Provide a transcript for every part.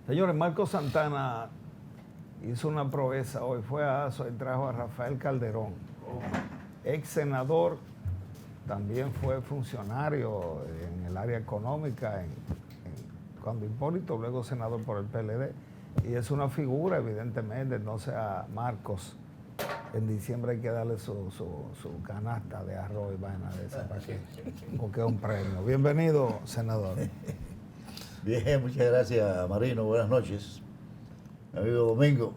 Señores, Marcos Santana hizo una proeza hoy, fue a ASO y trajo a Rafael Calderón, ex senador, también fue funcionario en el área económica, cuando Hipólito, luego senador por el PLD, y es una figura, evidentemente, no sea Marcos. En diciembre hay que darle su canasta de arroz y vaina de esa para que, porque es un premio. Bienvenido, senador. Bien, muchas gracias, Marino. Buenas noches. Mi amigo Domingo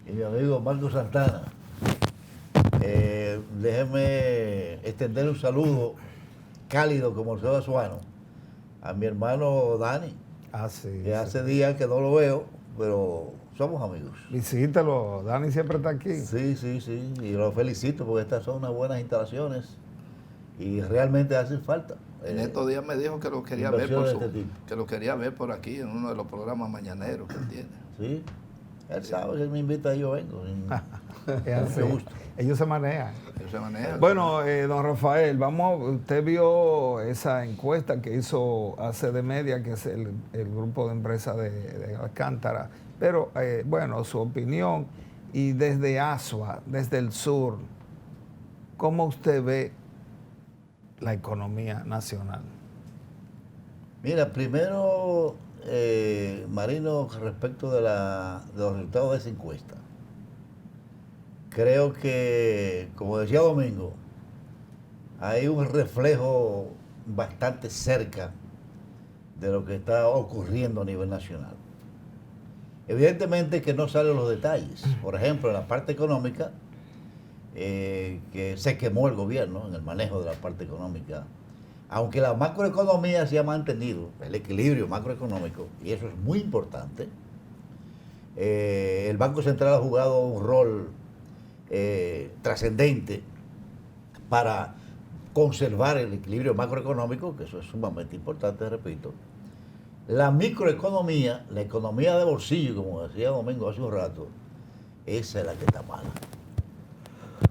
y mi amigo Marcos Santana. Déjeme extender un saludo cálido como el Seba Suano a mi hermano Dani, que hace días que no lo veo, pero somos amigos. Visítalo, Dani siempre está aquí. Sí, y lo felicito porque estas son unas buenas instalaciones y realmente hacen falta. En estos días me dijo que lo quería ver que lo quería ver por aquí en uno de los programas mañaneros que él tiene. Sí, él sabe que él me invita y yo vengo. Mucho gusto. Ellos se manejan. Bueno, don Rafael, usted vio esa encuesta que hizo ACD Media, que es el grupo de empresas de Alcántara, pero bueno, su opinión, y desde ASUA, desde el sur, ¿cómo usted ve la economía nacional? Mira, primero, Marino, respecto de los resultados de esa encuesta, creo que, como decía Domingo, hay un reflejo bastante cerca de lo que está ocurriendo a nivel nacional. Evidentemente que no salen los detalles. Por ejemplo, en la parte económica, que se quemó el gobierno en el manejo de la parte económica, aunque la macroeconomía se ha mantenido, el equilibrio macroeconómico, y eso es muy importante. El Banco Central ha jugado un rol trascendente para conservar el equilibrio macroeconómico, que eso es sumamente importante, repito. La microeconomía, la economía de bolsillo, como decía Domingo hace un rato, esa es la que está mala.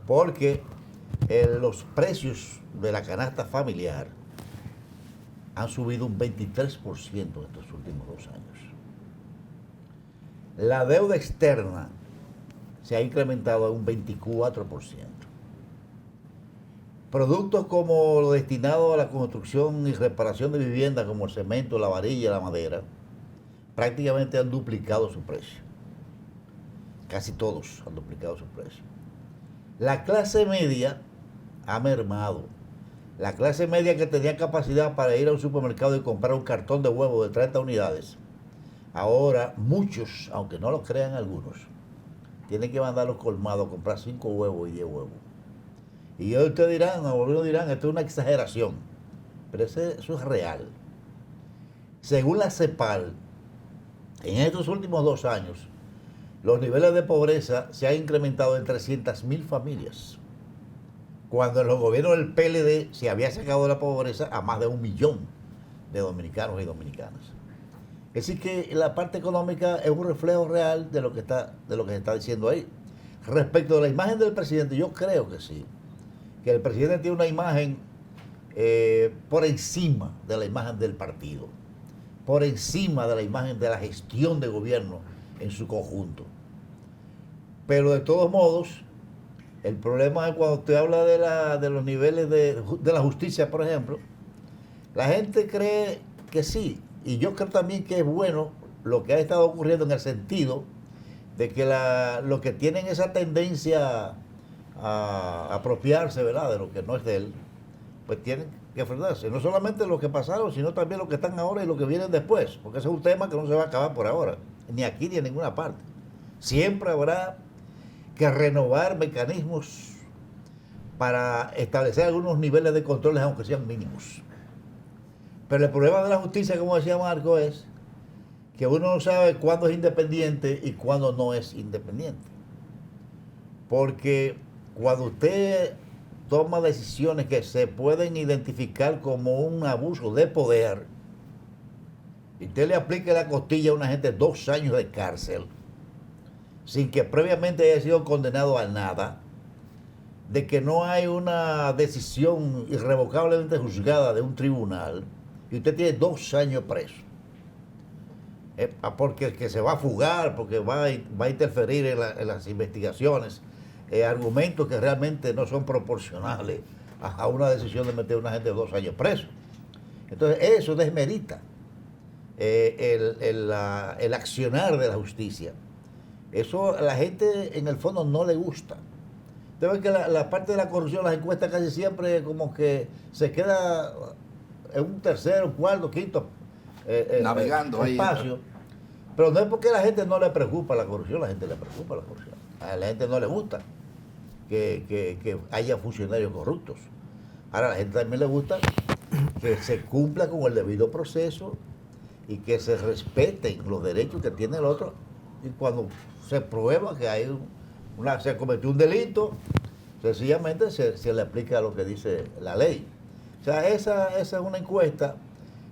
Porque los precios de la canasta familiar han subido un 23% en estos últimos 2 años. La deuda externa se ha incrementado a un 24%. Productos como lo destinado a la construcción y reparación de viviendas, como el cemento, la varilla, la madera, prácticamente han duplicado su precio. Casi todos han duplicado su precio. La clase media ha mermado. La clase media, que tenía capacidad para ir a un supermercado y comprar un cartón de huevos de 30 unidades, ahora muchos, aunque no lo crean algunos, tienen que mandar a los colmados a comprar 5 huevos y 10 huevos. Y ustedes dirán, algunos dirán, esto es una exageración, pero eso es real. Según la CEPAL, en estos últimos 2 años, los niveles de pobreza se han incrementado en 300.000 familias, cuando en los gobiernos del PLD se había sacado de la pobreza a más de 1 millón de dominicanos y dominicanas. Es decir, que la parte económica es un reflejo real de lo que se está diciendo ahí. Respecto a la imagen del presidente, yo creo que sí, que el presidente tiene una imagen por encima de la imagen del partido, por encima de la imagen de la gestión de gobierno en su conjunto. Pero de todos modos, el problema es cuando usted habla de los niveles de la justicia, por ejemplo, la gente cree que sí, y yo creo también que es bueno lo que ha estado ocurriendo, en el sentido de que los que tienen esa tendencia a apropiarse, ¿verdad?, de lo que no es de él, pues tienen que enfrentarse, no solamente los que pasaron, sino también los que están ahora y los que vienen después, porque ese es un tema que no se va a acabar por ahora, ni aquí ni en ninguna parte. Siempre habrá que renovar mecanismos para establecer algunos niveles de controles, aunque sean mínimos. Pero el problema de la justicia, como decía Marco, es que uno no sabe cuándo es independiente y cuándo no es independiente. Porque cuando usted toma decisiones que se pueden identificar como un abuso de poder, y usted le aplique la costilla a una gente 2 años de cárcel, sin que previamente haya sido condenado a nada, de que no hay una decisión irrevocablemente juzgada de un tribunal, y usted tiene 2 años preso. porque que se va a fugar, porque va a interferir en las investigaciones, argumentos que realmente no son proporcionales a una decisión de meter a una gente de 2 años preso. Entonces eso desmerita el accionar de la justicia. Eso a la gente en el fondo no le gusta. Usted ve que la parte de la corrupción, las encuestas casi siempre como que se queda en un tercero, cuarto, quinto navegando espacio. ahí. Pero no es porque a la gente no le preocupa la corrupción, a la gente le preocupa la corrupción. A la gente no le gusta que haya funcionarios corruptos. Ahora a la gente también le gusta que se cumpla con el debido proceso y que se respeten los derechos que tiene el otro. Y cuando se prueba que hay se cometió un delito, sencillamente se le aplica lo que dice la ley. O sea, esa es una encuesta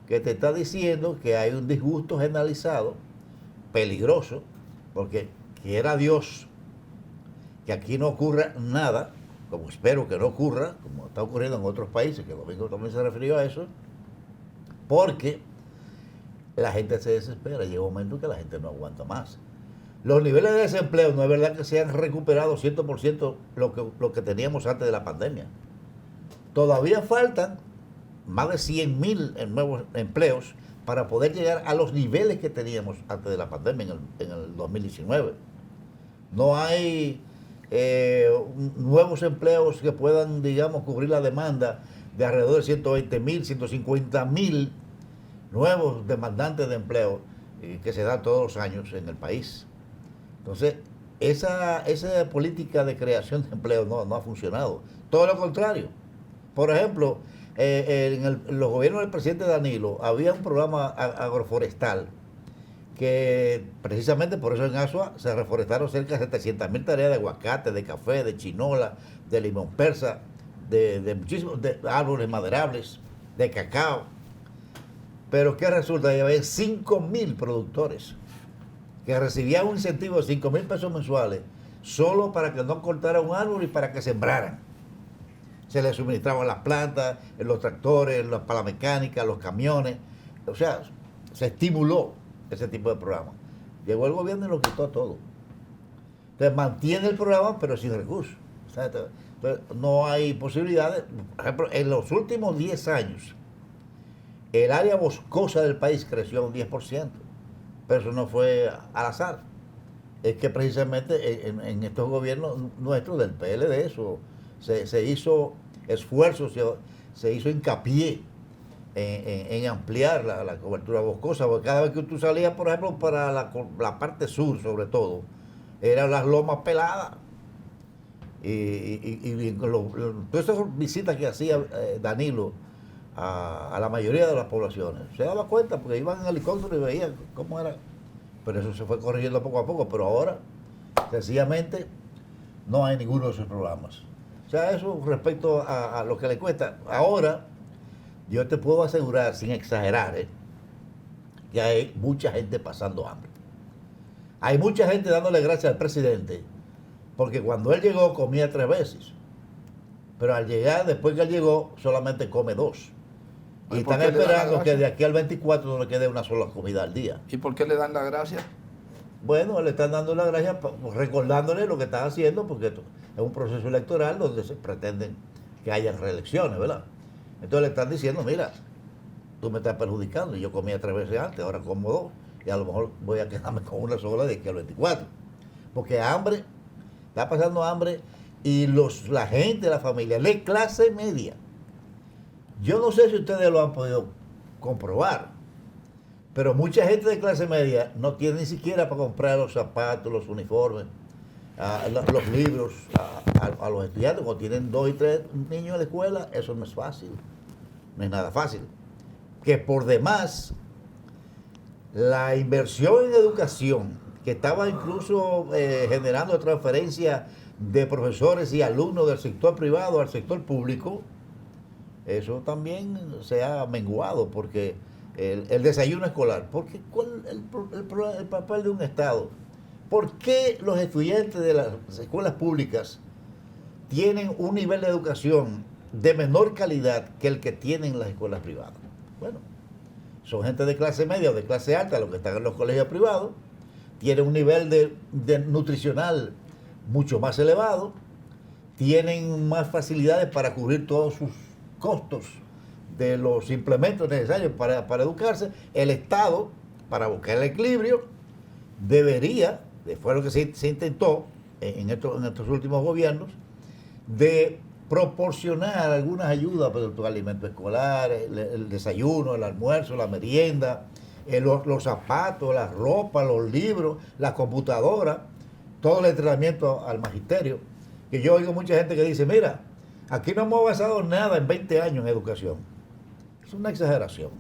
que te está diciendo que hay un disgusto generalizado, peligroso, porque quiera Dios que aquí no ocurra nada, como espero que no ocurra, como está ocurriendo en otros países, que Domingo también se refirió a eso, porque la gente se desespera, llega un momento que la gente no aguanta más. Los niveles de desempleo no es verdad que se han recuperado 100% lo que teníamos antes de la pandemia. Todavía faltan más de 100.000 nuevos empleos para poder llegar a los niveles que teníamos antes de la pandemia en el 2019. No hay nuevos empleos que puedan, digamos, cubrir la demanda de alrededor de 120.000, 150.000 nuevos demandantes de empleo que se da todos los años en el país. Entonces, esa política de creación de empleo no ha funcionado. Todo lo contrario. Por ejemplo, en los gobiernos del presidente Danilo había un programa agroforestal que precisamente por eso en Asua se reforestaron cerca de 700.000 tareas de aguacate, de café, de chinola, de limón persa, de muchísimos árboles maderables, de cacao. Pero ¿qué resulta? Había 5.000 productores que recibían un incentivo de 5.000 pesos mensuales solo para que no cortaran un árbol y para que sembraran. Se les suministraban las plantas, los tractores, las palamecánicas, los camiones. O sea, se estimuló ese tipo de programa. Llegó el gobierno y lo quitó todo. Entonces mantiene el programa, pero sin recursos. O sea, entonces, no hay posibilidades. Por ejemplo, en los últimos 10 años, el área boscosa del país creció un 10%. Pero eso no fue al azar. Es que precisamente en estos gobiernos nuestros del PLD eso se hizo esfuerzos, se hizo hincapié en ampliar la cobertura boscosa, porque cada vez que tú salías, por ejemplo, para la parte sur sobre todo, eran las lomas peladas. Y todas esas visitas que hacía Danilo a la mayoría de las poblaciones, se daba cuenta porque iban en helicóptero y veían cómo era. Pero eso se fue corrigiendo poco a poco, pero ahora sencillamente no hay ninguno de esos programas. O sea, eso respecto a lo que le cuesta. Ahora, yo te puedo asegurar, sin exagerar, que hay mucha gente pasando hambre. Hay mucha gente dándole gracias al presidente, porque cuando él llegó comía 3 veces. Pero al llegar, después que él llegó, solamente come 2. Y están esperando que de aquí al 24 no le quede una sola comida al día. ¿Y por qué le dan la gracia? Bueno, le están dando la gracia recordándole lo que están haciendo, porque esto es un proceso electoral donde se pretenden que haya reelecciones, ¿verdad? Entonces le están diciendo, mira, tú me estás perjudicando, y yo comía 3 veces antes, ahora como 2, y a lo mejor voy a quedarme con una sola de aquí al 24. Porque hambre, está pasando hambre, y la gente, la familia, la clase media. Yo no sé si ustedes lo han podido comprobar, pero mucha gente de clase media no tiene ni siquiera para comprar los zapatos, los uniformes, los libros a los estudiantes. Cuando tienen 2 y 3 niños en la escuela, eso no es fácil, no es nada fácil. Que por demás, la inversión en educación, que estaba incluso generando transferencia de profesores y alumnos del sector privado al sector público, eso también se ha menguado, porque el desayuno escolar, porque ¿cuál el papel de un Estado? ¿Por qué los estudiantes de las escuelas públicas tienen un nivel de educación de menor calidad que el que tienen las escuelas privadas? Bueno, son gente de clase media o de clase alta, los que están en los colegios privados, tienen un nivel de nutricional mucho más elevado, tienen más facilidades para cubrir todos sus costos de los implementos necesarios para educarse. El Estado, para buscar el equilibrio, debería, fue lo que se intentó en estos últimos gobiernos, de proporcionar algunas ayudas para tu alimento escolar, el desayuno, el almuerzo, la merienda, los zapatos, la ropa, los libros, la computadora, todo el entrenamiento al magisterio. Que yo oigo mucha gente que dice, mira, aquí no hemos avanzado nada en 20 años en educación. Es una exageración.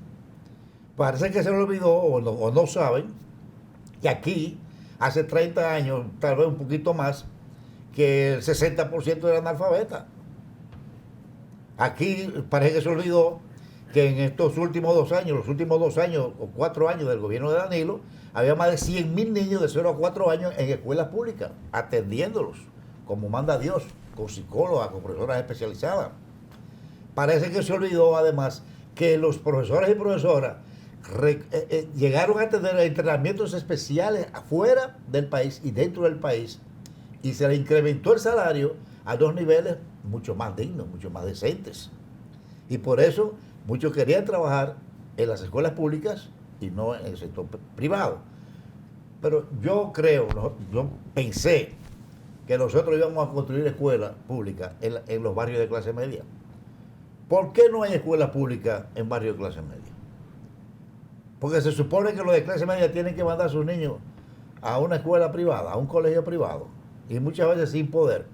Parece que se le olvidó o no saben que aquí, hace 30 años, tal vez un poquito más, que el 60% era analfabeta. Aquí parece que se olvidó que en estos últimos 2 años, los últimos 2 años o 4 años del gobierno de Danilo, había más de 100.000 niños de 0 a 4 años en escuelas públicas, atendiéndolos, como manda Dios, con psicólogas, con profesoras especializadas. Parece que se olvidó además que los profesores y profesoras llegaron a tener entrenamientos especiales afuera del país y dentro del país, y se le incrementó el salario a 2 niveles mucho más dignos, mucho más decentes. Y por eso muchos querían trabajar en las escuelas públicas y no en el sector privado. Pero yo pensé que nosotros íbamos a construir escuelas públicas en los barrios de clase media. ¿Por qué no hay escuelas públicas en barrios de clase media? Porque se supone que los de clase media tienen que mandar a sus niños a una escuela privada, a un colegio privado, y muchas veces sin poder.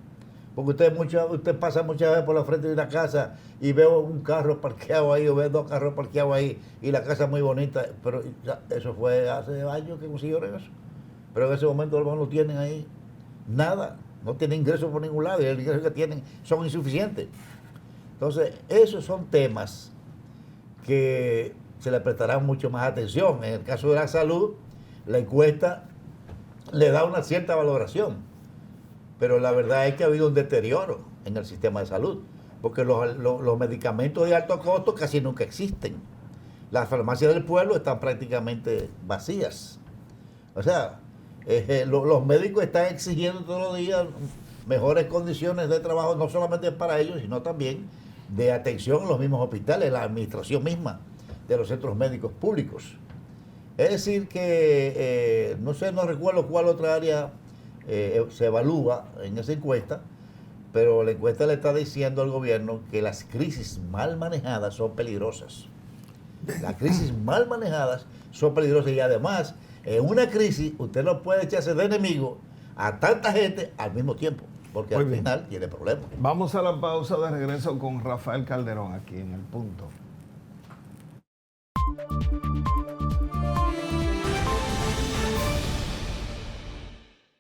Porque usted pasa muchas veces por la frente de una casa y ve un carro parqueado ahí, o ve 2 carros parqueados ahí, y la casa es muy bonita, pero eso fue hace años que consiguieron eso. Pero en ese momento los no tienen ahí nada, no tienen ingresos por ningún lado, y el ingreso que tienen son insuficientes. Entonces, esos son temas que se le prestará mucho más atención. En el caso de la salud, la encuesta le da una cierta valoración, pero la verdad es que ha habido un deterioro en el sistema de salud, porque los medicamentos de alto costo casi nunca existen. Las farmacias del pueblo están prácticamente vacías. O sea, los médicos están exigiendo todos los días mejores condiciones de trabajo, no solamente para ellos, sino también de atención en los mismos hospitales, la administración misma de los centros médicos públicos. Es decir que, no recuerdo cuál otra área se evalúa en esa encuesta, pero la encuesta le está diciendo al gobierno que las crisis mal manejadas son peligrosas. Las crisis mal manejadas son peligrosas, y además, en una crisis usted no puede echarse de enemigo a tanta gente al mismo tiempo, porque al final tiene problemas. Vamos a la pausa, de regreso con Rafael Calderón aquí en El Punto.